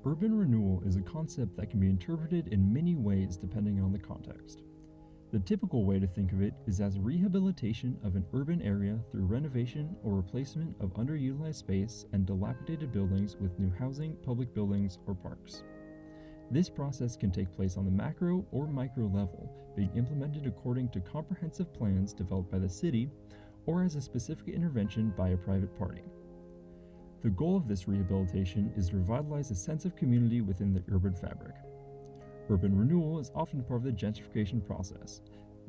Urban renewal is a concept that can be interpreted in many ways depending on the context. The typical way to think of it is as rehabilitation of an urban area through renovation or replacement of underutilized space and dilapidated buildings with new housing, public buildings, or parks. This process can take place on the macro or micro level, being implemented according to comprehensive plans developed by the city or as a specific intervention by a private party. The goal of this rehabilitation is to revitalize a sense of community within the urban fabric. Urban renewal is often part of the gentrification process.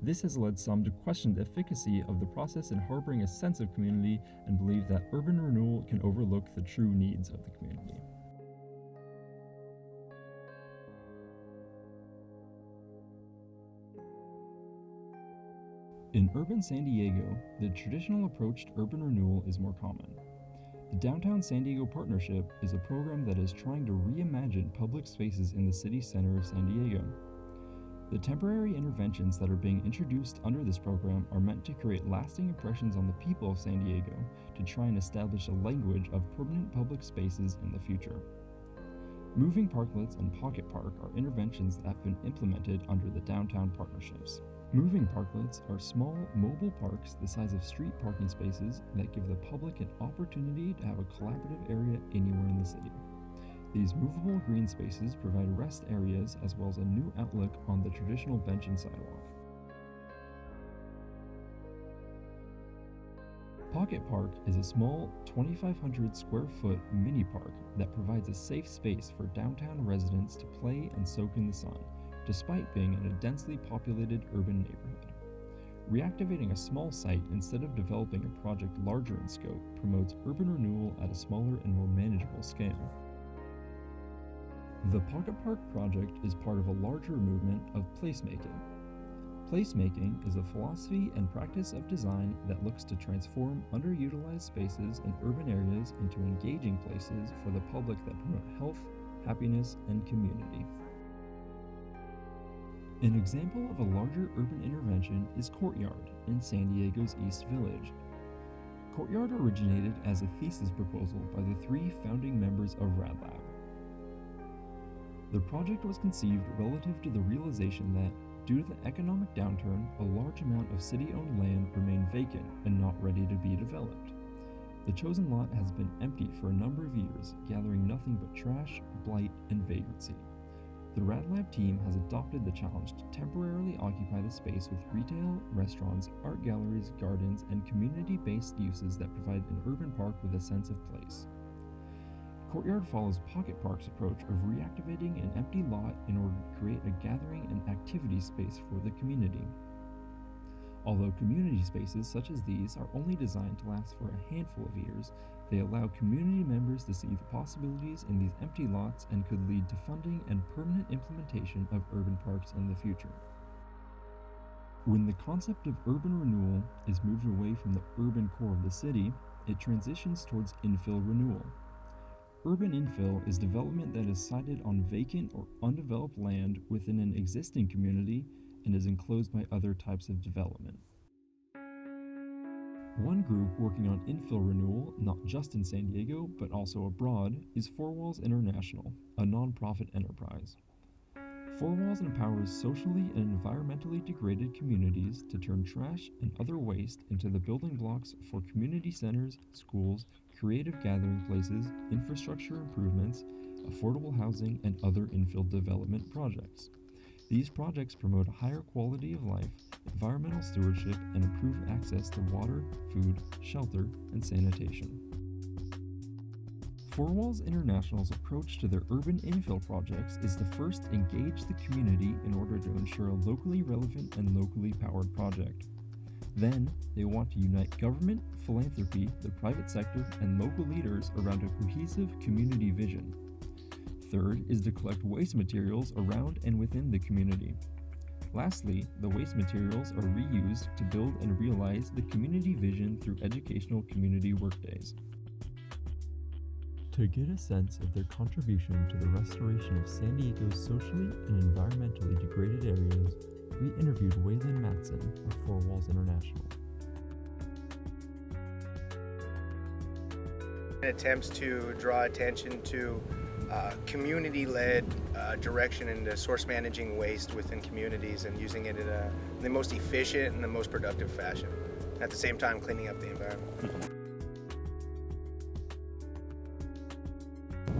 This has led some to question the efficacy of the process in harboring a sense of community and believe that urban renewal can overlook the true needs of the community. In urban San Diego, the traditional approach to urban renewal is more common. The Downtown San Diego Partnership is a program that is trying to reimagine public spaces in the city center of San Diego. The temporary interventions that are being introduced under this program are meant to create lasting impressions on the people of San Diego to try and establish a language of permanent public spaces in the future. Moving parklets and pocket park are interventions that have been implemented under the downtown partnerships. Moving parklets are small, mobile parks the size of street parking spaces that give the public an opportunity to have a collaborative area anywhere in the city. These movable green spaces provide rest areas as well as a new outlook on the traditional bench and sidewalk. Pocket Park is a small 2,500 square foot mini park that provides a safe space for downtown residents to play and soak in the sun, despite being in a densely populated urban neighborhood. Reactivating a small site instead of developing a project larger in scope promotes urban renewal at a smaller and more manageable scale. The Pocket Park project is part of a larger movement of placemaking. Placemaking is a philosophy and practice of design that looks to transform underutilized spaces in urban areas into engaging places for the public that promote health, happiness, and community. An example of a larger urban intervention is Courtyard in San Diego's East Village. Courtyard originated as a thesis proposal by the 3 founding members of RadLab. The project was conceived relative to the realization that, due to the economic downturn, a large amount of city-owned land remained vacant and not ready to be developed. The chosen lot has been empty for a number of years, gathering nothing but trash, blight, and vagrancy. The RadLab team has adopted the challenge to temporarily occupy the space with retail, restaurants, art galleries, gardens, and community-based uses that provide an urban park with a sense of place. Courtyard follows Pocket Park's approach of reactivating an empty lot in order to create a gathering and activity space for the community. Although community spaces such as these are only designed to last for a handful of years, they allow community members to see the possibilities in these empty lots and could lead to funding and permanent implementation of urban parks in the future. When the concept of urban renewal is moved away from the urban core of the city, it transitions towards infill renewal. Urban infill is development that is sited on vacant or undeveloped land within an existing community and is enclosed by other types of development. One group working on infill renewal, not just in San Diego, but also abroad, is Four Walls International, a nonprofit enterprise. Four Walls empowers socially and environmentally degraded communities to turn trash and other waste into the building blocks for community centers, schools, creative gathering places, infrastructure improvements, affordable housing, and other infill development projects. These projects promote a higher quality of life, environmental stewardship, and improved access to water, food, shelter, and sanitation. Four Walls International's approach to their urban infill projects is to first engage the community in order to ensure a locally relevant and locally powered project. Then, they want to unite government, philanthropy, the private sector, and local leaders around a cohesive community vision. Third is to collect waste materials around and within the community. Lastly, the waste materials are reused to build and realize the community vision through educational community workdays. To get a sense of their contribution to the restoration of San Diego's socially and environmentally degraded areas, we interviewed Waylon Matson of Four Walls International. Attempts to draw attention to community-led direction into source managing waste within communities and using it in the most efficient and the most productive fashion. At the same time, cleaning up the environment.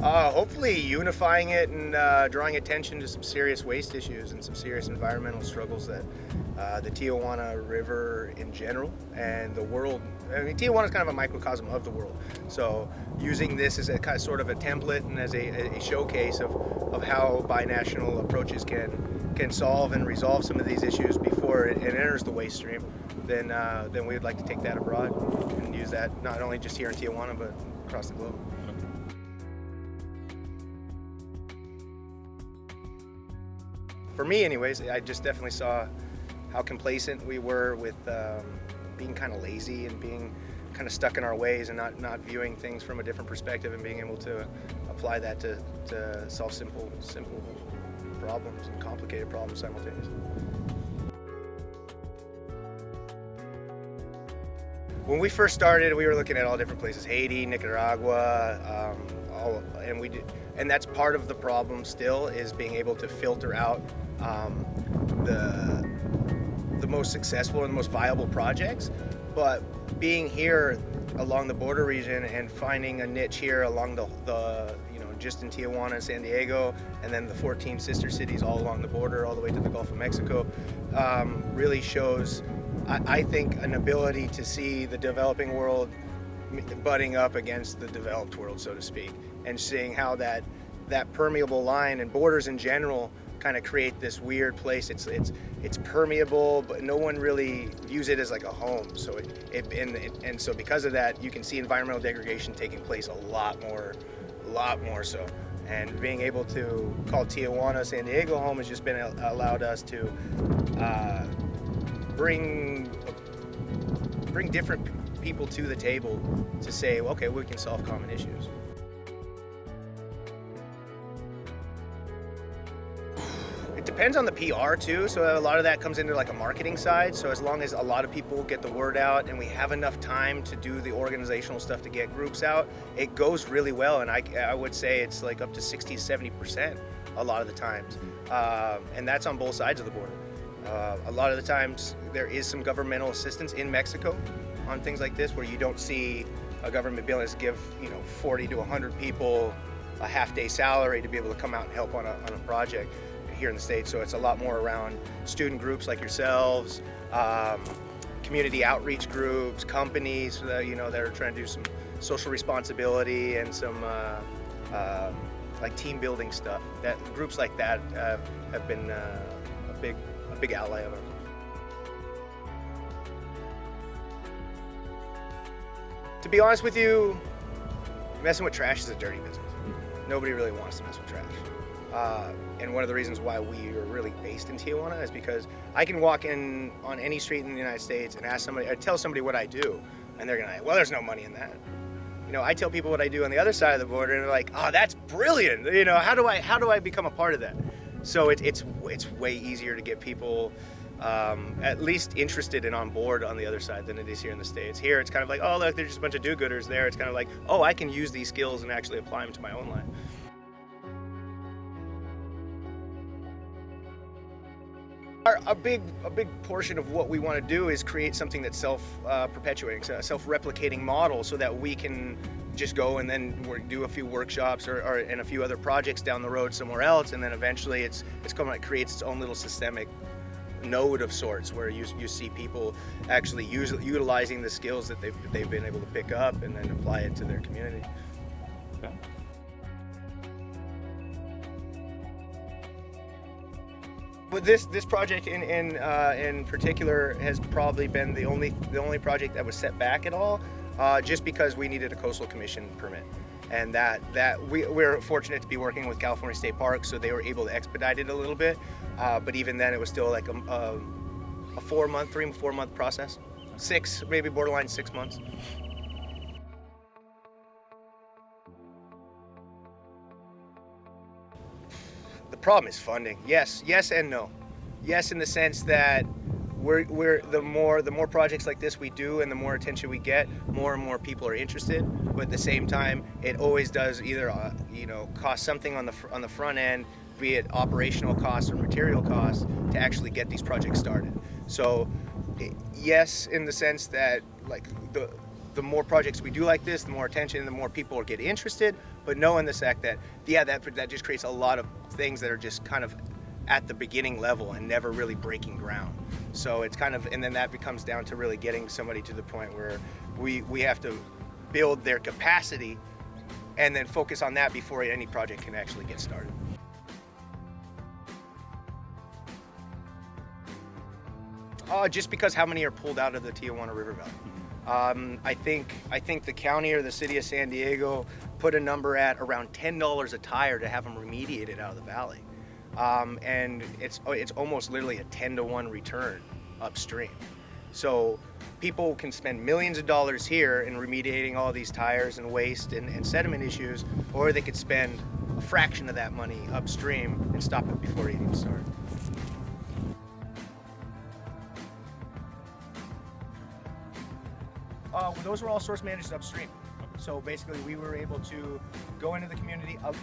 Hopefully unifying it and drawing attention to some serious waste issues and some serious environmental struggles that the Tijuana River in general and the world. I mean, Tijuana is kind of a microcosm of the world. So using this as a kind of sort of a template and as a showcase of how binational approaches can solve and resolve some of these issues before it enters the waste stream, then we would like to take that abroad and use that not only just here in Tijuana but across the globe. For me anyways, I just definitely saw how complacent we were with being kind of lazy and being kind of stuck in our ways and not viewing things from a different perspective and being able to apply that to solve simple problems and complicated problems simultaneously. When we first started, we were looking at all different places: Haiti, Nicaragua, and that's part of the problem still, is being able to filter out the most successful and most viable projects. But being here along the border region and finding a niche here along the just in Tijuana and San Diego, and then the 14 sister cities all along the border, all the way to the Gulf of Mexico, really shows, I think, an ability to see the developing world butting up against the developed world, so to speak, and seeing how that permeable line and borders in general kind of create this weird place. It's permeable, but no one really views it as like a home. So so because of that, you can see environmental degradation taking place a lot more so. And being able to call Tijuana, San Diego home has just been allowed us to bring different people to the table to say, okay, we can solve common issues. It depends on the PR too, so a lot of that comes into like a marketing side. So as long as a lot of people get the word out and we have enough time to do the organizational stuff to get groups out, it goes really well. And I would say it's like up to 60 to 70% a lot of the times. And that's on both sides of the border. A lot of the times there is some governmental assistance in Mexico on things like this, where you don't see a government being able to give 40 to 100 people a half-day salary to be able to come out and help on a project here in the States. So it's a lot more around student groups like yourselves, community outreach groups, companies that are trying to do some social responsibility and some like team building stuff. That groups like that have been a big ally of ours. To be honest with you, messing with trash is a dirty business. Nobody really wants to mess with trash. And one of the reasons why we are really based in Tijuana is because I can walk in on any street in the United States and ask somebody, or tell somebody what I do, and they're gonna, well, there's no money in that. I tell people what I do on the other side of the border, and they're like, oh, that's brilliant. How do I become a part of that? So it's way easier to get people at least interested and on board on the other side than it is here in the States. Here it's kind of like, oh, look, there's just a bunch of do-gooders there. It's kind of like, oh, I can use these skills and actually apply them to my own life. A big portion of what we want to do is create something that's self-perpetuating, a self-replicating model, so that we can just go and then do a few workshops and a few other projects down the road somewhere else, and then eventually it creates its own little systemic node of sorts, where you see people actually utilizing the skills that they've been able to pick up and then apply it to their community. Okay. But this project in particular has probably been the only project that was set back at all, just because we needed a coastal commission permit, and that we're fortunate to be working with California State Parks, so they were able to expedite it a little bit. But even then, it was still like a 3-4 month process, maybe borderline 6 months. The problem is funding. Yes and no. Yes, in the sense that the more projects like this we do and the more attention we get, more and more people are interested. but at the same time, it always does either cost something on the front end, be it operational costs or material costs, to actually get these projects started. So yes, in the sense that like the more projects we do like this, the more attention, the more people get interested. But no, in the fact that that just creates a lot of things that are just kind of at the beginning level and never really breaking ground. So it's kind of, and then that becomes down to really getting somebody to the point where we have to build their capacity and then focus on that before any project can actually get started. Just because how many are pulled out of the Tijuana River Valley. I think the county or the city of San Diego put a number at around $10 a tire to have them remediated out of the valley. And it's almost literally a 10-to-1 return upstream. So people can spend millions of dollars here in remediating all these tires and waste and sediment issues, or they could spend a fraction of that money upstream and stop it before it even starts. Well, those were all source managed upstream. So basically we were able to go into the community. A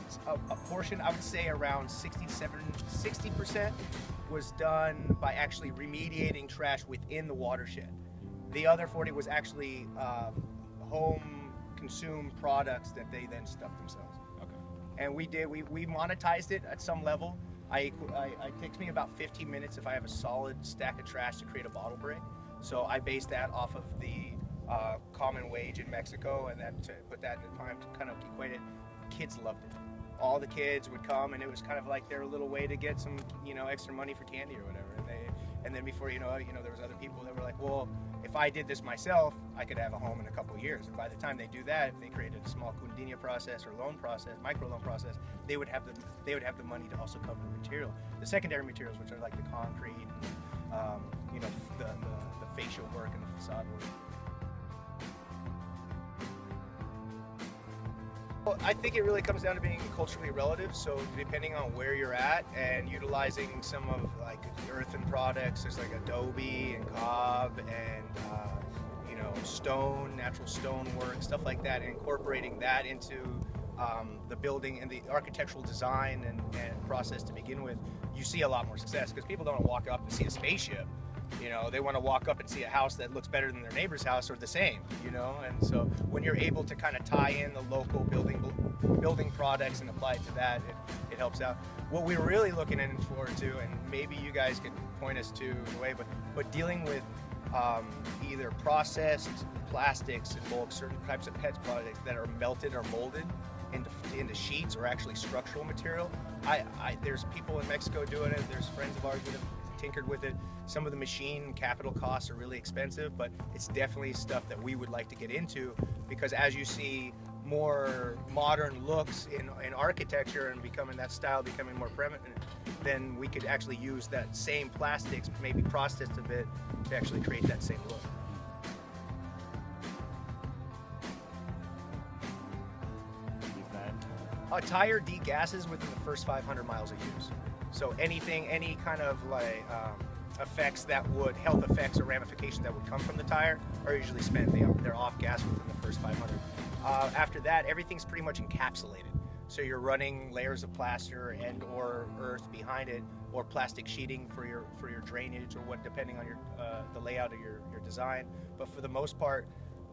portion, I would say around 60% was done by actually remediating trash within the watershed. The other 40 was actually home consumed products that they then stuffed themselves. Okay. And we monetized it at some level. It takes me about 15 minutes if I have a solid stack of trash to create a bottle break. So I based that off of the common wage in Mexico, and then to put that into time to kind of equate it, kids loved it. All the kids would come, and it was kind of like their little way to get some, extra money for candy or whatever. And then before there was other people that were like, well, if I did this myself, I could have a home in a couple of years. And by the time they do that, if they created a small Cundinia process or loan process, micro loan process, they would have the money to also cover the material, the secondary materials, which are like the concrete, and, the facial work and the facade work. Well, I think it really comes down to being culturally relative. So depending on where you're at and utilizing some of like earthen products, there's like adobe and cob and stone, natural stone work, stuff like that, and incorporating that into the building and the architectural design and process to begin with, you see a lot more success because people don't walk up and see a spaceship. They want to walk up and see a house that looks better than their neighbor's house or the same, and so when you're able to kind of tie in the local building products and apply it to that, it helps out. What we're really looking forward to, and maybe you guys could point us to the way, but dealing with either processed plastics in bulk, certain types of PET products that are melted or molded into sheets or actually structural material. There's people in Mexico doing it. There's friends of ours that have tinkered with it. Some of the machine capital costs are really expensive, but it's definitely stuff that we would like to get into, because as you see more modern looks in architecture and becoming more prevalent, then we could actually use that same plastics, maybe processed a bit, to actually create that same look. A tire degasses within the first 500 miles of use. So any kind of like health effects or ramifications that would come from the tire are usually spent. They're off gas within the first 500. After that, everything's pretty much encapsulated. So you're running layers of plaster and or earth behind it, or plastic sheeting for your drainage, or depending on the layout of your design. But for the most part,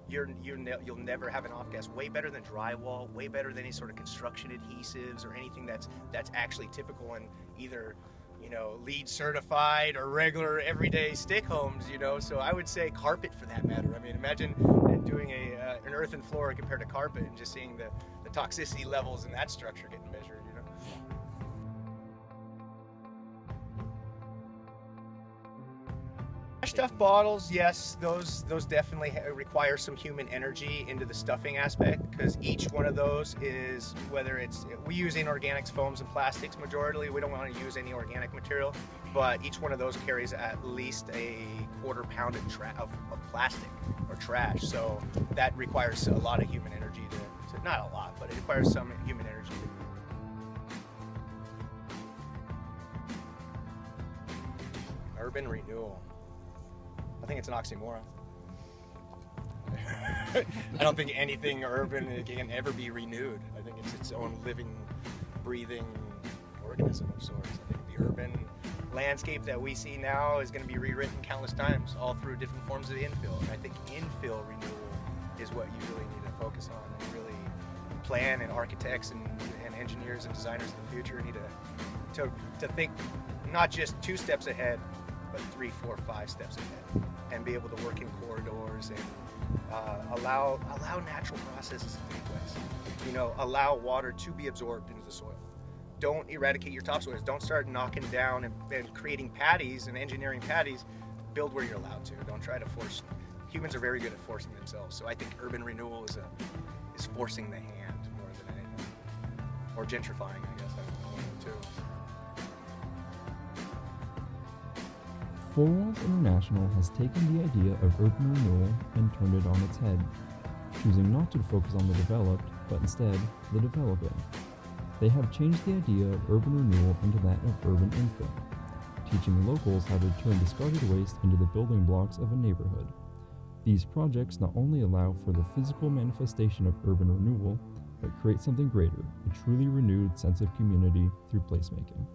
you'll never have an off gas. Way better than drywall, way better than any sort of construction adhesives or anything that's actually typical in either LEED certified or regular everyday stick homes. So I would say carpet for that matter. I mean, imagine doing an earthen floor compared to carpet and just seeing the toxicity levels in that structure getting measured. Stuffed bottles, yes, those definitely require some human energy into the stuffing aspect, because each one of those is, we use inorganics, foams, and plastics majorly. We don't want to use any organic material, but each one of those carries at least a quarter pound of plastic or trash. So that requires a lot of human energy to not a lot, but it requires some human energy. Urban renewal. I think it's an oxymoron. I don't think anything urban can ever be renewed. I think it's its own living, breathing organism of sorts. I think the urban landscape that we see now is going to be rewritten countless times, all through different forms of infill. And I think infill renewal is what you really need to focus on, and really plan, and architects and engineers and designers in the future need to think not just 2 steps ahead, but 3, 4, 5 steps ahead, and be able to work in corridors and allow natural processes to take place. Allow water to be absorbed into the soil. Don't eradicate your topsoils. Don't start knocking down and creating paddies and engineering paddies. Build where you're allowed to. Don't try to force. Humans are very good at forcing themselves. So I think urban renewal is forcing the hand more than anything, or gentrifying. I guess I don't know, one of the two. Four Walls International has taken the idea of urban renewal and turned it on its head, choosing not to focus on the developed, but instead the developing. They have changed the idea of urban renewal into that of urban infill, teaching locals how to turn discarded waste into the building blocks of a neighborhood. These projects not only allow for the physical manifestation of urban renewal, but create something greater, a truly renewed sense of community through placemaking.